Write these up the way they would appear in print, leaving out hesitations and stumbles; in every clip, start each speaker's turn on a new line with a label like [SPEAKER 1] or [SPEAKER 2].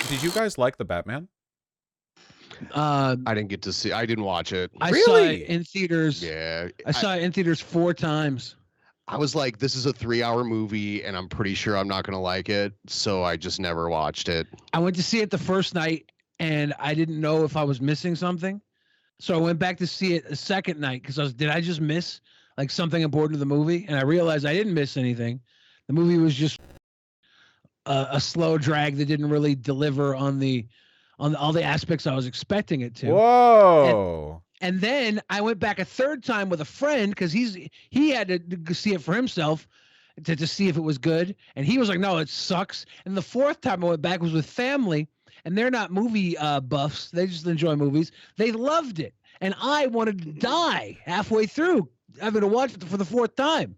[SPEAKER 1] Did you guys like the Batman?
[SPEAKER 2] I didn't get to see. I didn't watch it.
[SPEAKER 3] I saw it
[SPEAKER 1] Really?
[SPEAKER 3] in theaters.
[SPEAKER 2] Yeah,
[SPEAKER 3] I saw it in theaters 4 times.
[SPEAKER 2] I was like, this is a 3-hour movie, and I'm pretty sure I'm not gonna like it, so I just never watched it.
[SPEAKER 3] I went to see it the first night, and I didn't know if I was missing something, so I went back to see it a second night because did I just miss like something important to the movie? And I realized I didn't miss anything. The movie was just a slow drag that didn't really deliver on all the aspects I was expecting it to.
[SPEAKER 1] Whoa.
[SPEAKER 3] And then I went back a third time with a friend because he had to see it for himself to see if it was good. And he was like, no, it sucks. And the fourth time I went back was with family, and they're not movie buffs. They just enjoy movies. They loved it. And I wanted to die halfway through having to watch it for the fourth time.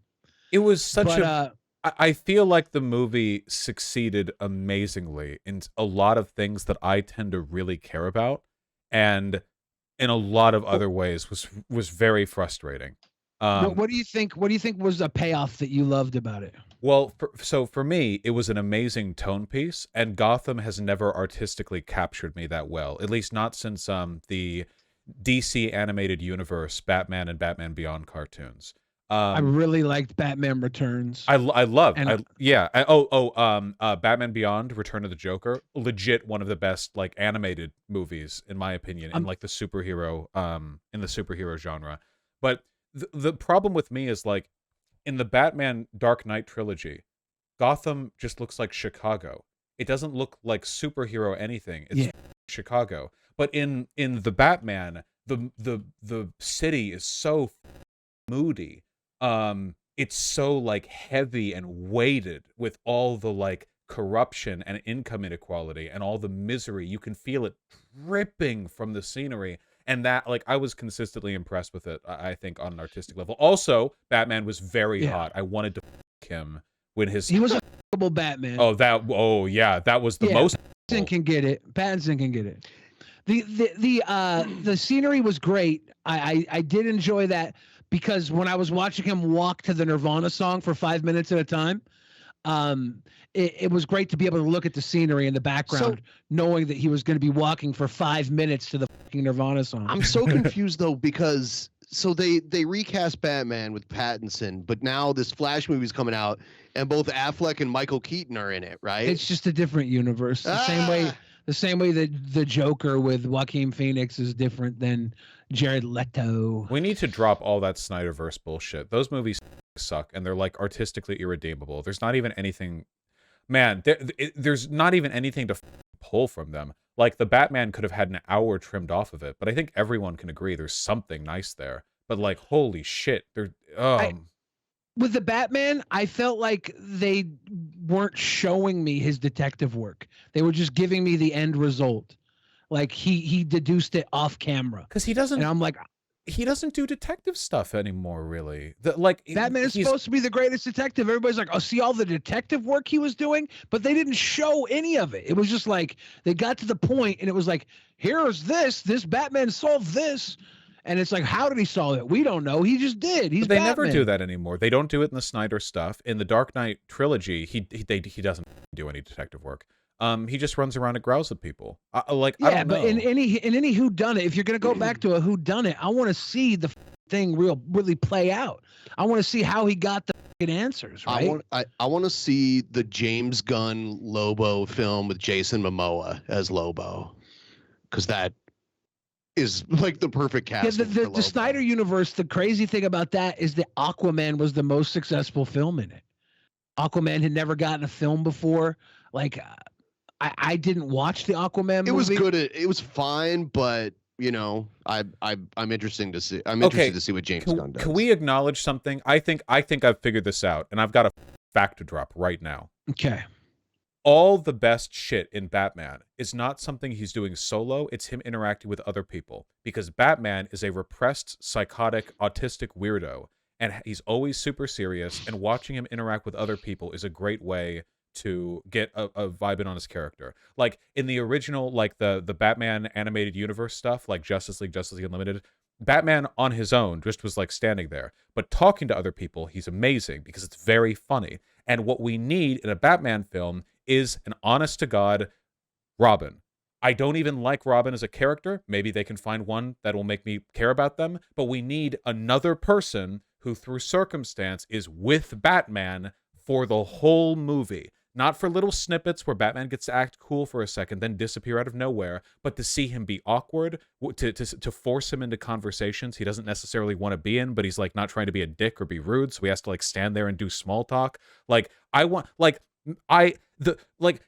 [SPEAKER 1] It was such I feel like the movie succeeded amazingly in a lot of things that I tend to really care about, and in a lot of other ways was very frustrating.
[SPEAKER 3] What do you think? What do you think was a payoff that you loved about it?
[SPEAKER 1] Well, so for me, it was an amazing tone piece, and Gotham has never artistically captured me that well. At least not since the DC animated universe, Batman and Batman Beyond cartoons.
[SPEAKER 3] I really liked Batman Returns.
[SPEAKER 1] I love, Batman Beyond, Return of the Joker, legit one of the best like animated movies in my opinion in like the superhero genre. But the problem with me is like in the Batman Dark Knight trilogy, Gotham just looks like Chicago. It doesn't look like superhero anything. It's Chicago. But in the Batman, the city is so moody. It's so like heavy and weighted with all the like corruption and income inequality and all the misery. You can feel it dripping from the scenery, and that like I was consistently impressed with it. I think on an artistic level. Also, Batman was very hot. I wanted to him when he
[SPEAKER 3] was a f***able Batman.
[SPEAKER 1] Oh yeah, that was the most.
[SPEAKER 3] Pattinson can get it. Pattinson can get it. The scenery was great. I did enjoy that. Because when I was watching him walk to the Nirvana song for 5 minutes at a time, it was great to be able to look at the scenery in the background, knowing that he was going to be walking for 5 minutes to the fucking Nirvana song.
[SPEAKER 2] I'm so confused though, because they recast Batman with Pattinson, but now this Flash movie's coming out, and both Affleck and Michael Keaton are in it, right?
[SPEAKER 3] It's just a different universe. The same way that the Joker with Joaquin Phoenix is different than Jared Leto.
[SPEAKER 1] We need to drop all that Snyderverse bullshit. Those movies suck, and they're like artistically irredeemable. There's not even anything, man. There's not even anything to pull from them. Like the Batman could have had an hour trimmed off of it, but I think everyone can agree there's something nice there. But like, holy shit,
[SPEAKER 3] with the Batman, I felt like they weren't showing me his detective work. They were just giving me the end result. Like he deduced it off camera.
[SPEAKER 1] Because he doesn't.
[SPEAKER 3] And I'm like,
[SPEAKER 1] he doesn't do detective stuff anymore, really.
[SPEAKER 3] Batman is supposed to be the greatest detective. Everybody's like, oh, see all the detective work he was doing, but they didn't show any of it. It was just like they got to the point, and it was like, here's this Batman solved this. And it's like, how did he solve it? We don't know. He just did. He's
[SPEAKER 1] They
[SPEAKER 3] Batman.
[SPEAKER 1] never do that anymore. They don't do it in the Snyder stuff. In the Dark Knight trilogy, he doesn't do any detective work. He just runs around and growls at people. I don't know.
[SPEAKER 3] But in any whodunit, if you're gonna go back to a whodunit, I want to see the thing really play out. I want to see how he got the answers. Right.
[SPEAKER 2] I want to see the James Gunn Lobo film with Jason Momoa as Lobo, because that is like the perfect cast.
[SPEAKER 3] The Snyder universe. The crazy thing about that is that Aquaman was the most successful film in it. Aquaman had never gotten a film before. Like, I didn't watch the Aquaman movie.
[SPEAKER 2] It was good. It was fine, but you know, I'm interested to see. I'm interested to see what James Gunn does.
[SPEAKER 1] Can we acknowledge something? I think I've figured this out, and I've got a fact to drop right now.
[SPEAKER 3] Okay.
[SPEAKER 1] All the best shit in Batman is not something he's doing solo. It's him interacting with other people, because Batman is a repressed, psychotic, autistic weirdo, and he's always super serious, and watching him interact with other people is a great way to get a vibe in on his character. Like in the original, like the Batman animated universe stuff, like Justice League Unlimited, Batman on his own just was like standing there. But talking to other people, he's amazing because it's very funny. And what we need in a Batman film is an honest to God Robin. I don't even like Robin as a character. Maybe they can find one that will make me care about them. But we need another person who, through circumstance, is with Batman for the whole movie. Not for little snippets where Batman gets to act cool for a second, then disappear out of nowhere, but to see him be awkward, to force him into conversations he doesn't necessarily want to be in, but he's like not trying to be a dick or be rude, so he has to like stand there and do small talk. Like, I want, like,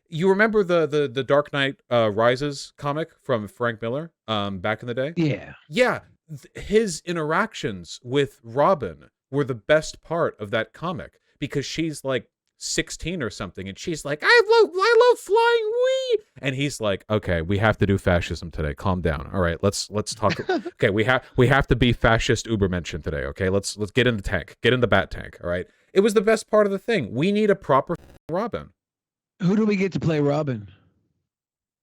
[SPEAKER 1] you remember the Dark Knight Rises comic from Frank Miller back in the day?
[SPEAKER 3] Yeah.
[SPEAKER 1] His interactions with Robin were the best part of that comic, because she's like 16 or something, and she's like, I love flying, wee, and he's like, okay, we have to do fascism today, calm down, all right, let's talk. Okay, we have to be fascist Ubermenschen today, okay, let's get in the tank, get in the bat tank, all right. It was the best part of the thing. We need a proper Robin.
[SPEAKER 3] Who do we get to play Robin?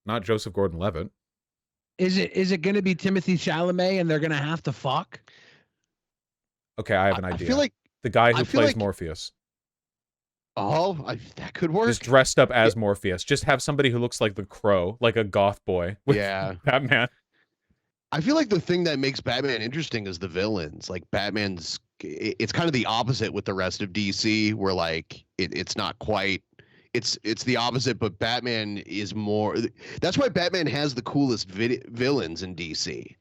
[SPEAKER 1] Not Joseph Gordon-Levitt.
[SPEAKER 3] Is it going to be Timothy Chalamet and they're going to have to fuck?
[SPEAKER 1] Okay, I have an idea.
[SPEAKER 2] I feel like
[SPEAKER 1] the guy who plays Morpheus.
[SPEAKER 2] Oh, that could work.
[SPEAKER 1] Just dressed up as Morpheus. Just have somebody who looks like the Crow, like a goth boy. With Batman.
[SPEAKER 2] I feel like the thing that makes Batman interesting is the villains. Like Batman's, it's kind of the opposite with the rest of DC, where like it's not quite. It's the opposite, but Batman is more. That's why Batman has the coolest villains in DC.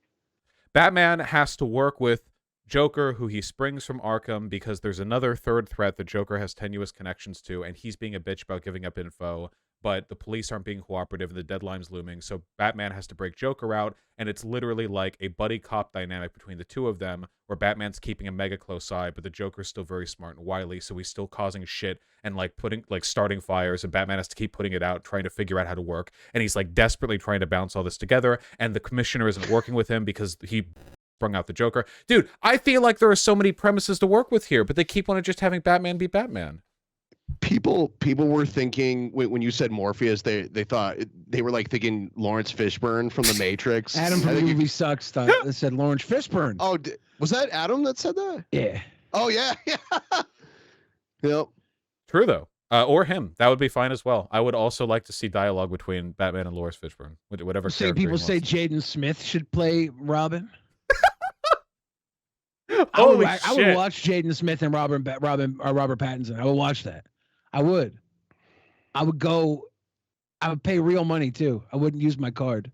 [SPEAKER 1] Batman has to work with Joker, who he springs from Arkham because there's another third threat that Joker has tenuous connections to, and he's being a bitch about giving up info, but the police aren't being cooperative and the deadline's looming, so Batman has to break Joker out, and it's literally like a buddy cop dynamic between the two of them, where Batman's keeping a mega close eye, but the Joker's still very smart and wily, so he's still causing shit and like starting fires, and Batman has to keep putting it out, trying to figure out how to work, and he's like desperately trying to bounce all this together, and the commissioner isn't working with him because he sprung out the Joker. Dude, I feel like there are so many premises to work with here, but they keep on just having Batman be Batman.
[SPEAKER 2] People were thinking when you said Morpheus, they thought they were like thinking Lawrence Fishburne from The Matrix.
[SPEAKER 3] Adam from the movie Sucks said Lawrence Fishburne.
[SPEAKER 2] Oh, was that Adam that said that?
[SPEAKER 3] Yeah.
[SPEAKER 2] Oh yeah. Yep.
[SPEAKER 1] True though. Or him. That would be fine as well. I would also like to see dialogue between Batman and Lawrence Fishburne. Whatever.
[SPEAKER 3] People say Jaden Smith should play Robin. I would watch Jaden Smith and Robert Pattinson. I would watch that. I would pay real money too. I wouldn't use my card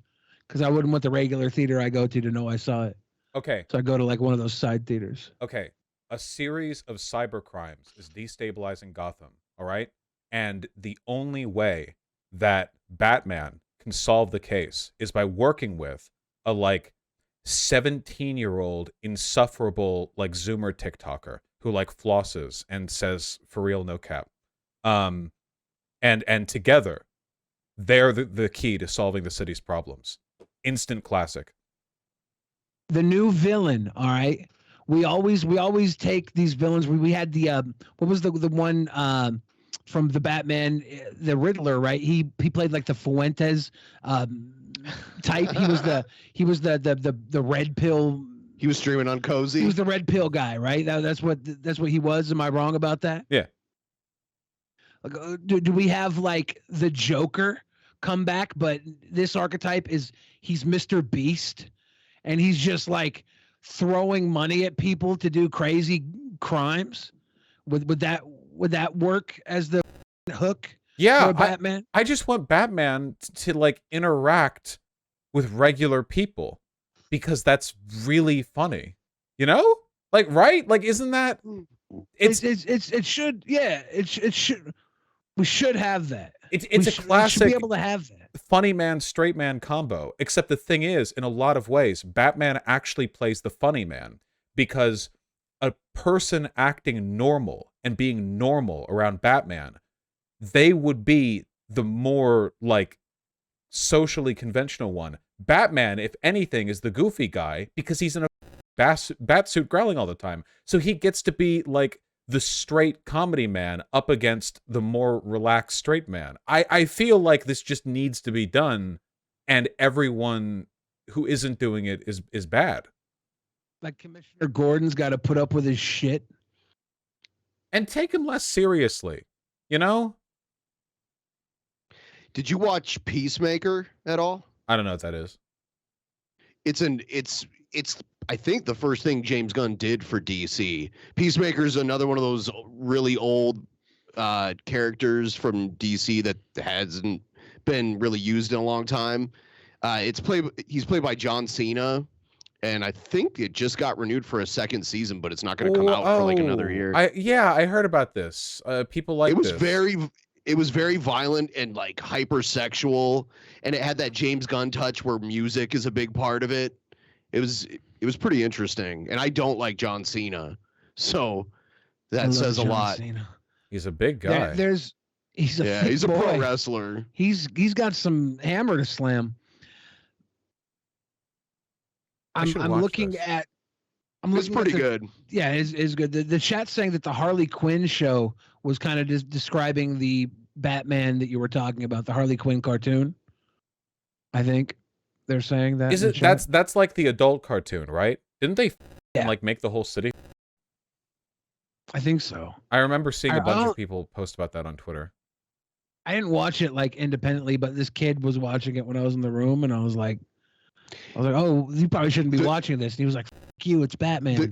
[SPEAKER 3] because I wouldn't want the regular theater I go to know I saw it.
[SPEAKER 1] Okay.
[SPEAKER 3] So I go to like one of those side theaters.
[SPEAKER 1] Okay. A series of cyber crimes is destabilizing Gotham, all right? And the only way that Batman can solve the case is by working with a like 17-year-old insufferable like Zoomer TikToker who like flosses and says for real no cap. And together they're the key to solving the city's problems. Instant classic.
[SPEAKER 3] The new villain, all right? We always take these villains. We had the what was the one from the Batman, the Riddler, right? He played like the Fuentes type. He was the red pill.
[SPEAKER 2] He was streaming on Cozy.
[SPEAKER 3] He was the red pill guy, right? That's what he was. Am I wrong about that?
[SPEAKER 1] Yeah.
[SPEAKER 3] Like, do we have like the Joker come back? But this archetype he's Mr. Beast, and he's just like throwing money at people to do crazy crimes. Would that work as the hook?
[SPEAKER 1] Yeah,
[SPEAKER 3] Batman.
[SPEAKER 1] I just want Batman to like interact with regular people because that's really funny. You know? Like, right? Like, isn't that
[SPEAKER 3] it should, yeah, it should, we should have that.
[SPEAKER 1] It's a classic,
[SPEAKER 3] should be able to have that
[SPEAKER 1] funny man, straight man combo. Except the thing is, in a lot of ways, Batman actually plays the funny man because a person acting normal and being normal around Batman, they would be the more like socially conventional one. Batman, if anything, is the goofy guy because he's in a bat suit growling all the time. So he gets to be like the straight comedy man up against the more relaxed straight man. I feel like this just needs to be done, and everyone who isn't doing it is bad.
[SPEAKER 3] Like Commissioner Gordon's got to put up with his shit
[SPEAKER 1] and take him less seriously, you know?
[SPEAKER 2] Did you watch Peacemaker at all?
[SPEAKER 1] I don't know what that is.
[SPEAKER 2] It's I think the first thing James Gunn did for DC. Peacemaker is another one of those really old characters from DC that hasn't been really used in a long time. He's played by John Cena, and I think it just got renewed for a second season, but it's not going to come out for like another year.
[SPEAKER 1] I heard about this. People like this.
[SPEAKER 2] It was very violent and like hypersexual, and it had that James Gunn touch where music is a big part of it. It was pretty interesting, and I don't like John Cena, so that says a lot.
[SPEAKER 3] Cena.
[SPEAKER 1] He's a big guy.
[SPEAKER 3] He's a
[SPEAKER 2] pro wrestler.
[SPEAKER 3] He's got some hammer to slam. I'm looking at.
[SPEAKER 2] It's pretty good.
[SPEAKER 3] Yeah, it's good. The chat's saying that the Harley Quinn show was kind of just describing the Batman that you were talking about, the Harley Quinn cartoon. I think they're saying that.
[SPEAKER 1] Is it that's like the adult cartoon, right? Didn't they like make the whole city?
[SPEAKER 3] I think so.
[SPEAKER 1] I remember seeing a bunch of people post about that on Twitter.
[SPEAKER 3] I didn't watch it like independently, but this kid was watching it when I was in the room, and I was like, oh, you probably shouldn't be watching this. And he was like, "Fuck you, it's Batman."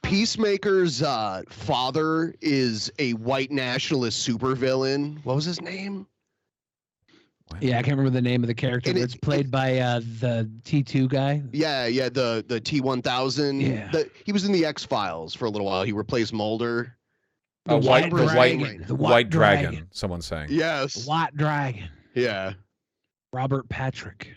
[SPEAKER 2] Peacemaker's father is a white nationalist supervillain. What was his name?
[SPEAKER 3] Yeah, I can't remember the name of the character, but it's played by the T2 guy.
[SPEAKER 2] Yeah, the T1000.
[SPEAKER 3] Yeah.
[SPEAKER 2] He was in the X-Files for a little while. He replaced Mulder.
[SPEAKER 1] The white dragon. Someone's saying.
[SPEAKER 2] Yes.
[SPEAKER 3] The White Dragon.
[SPEAKER 2] Yeah.
[SPEAKER 3] Robert Patrick.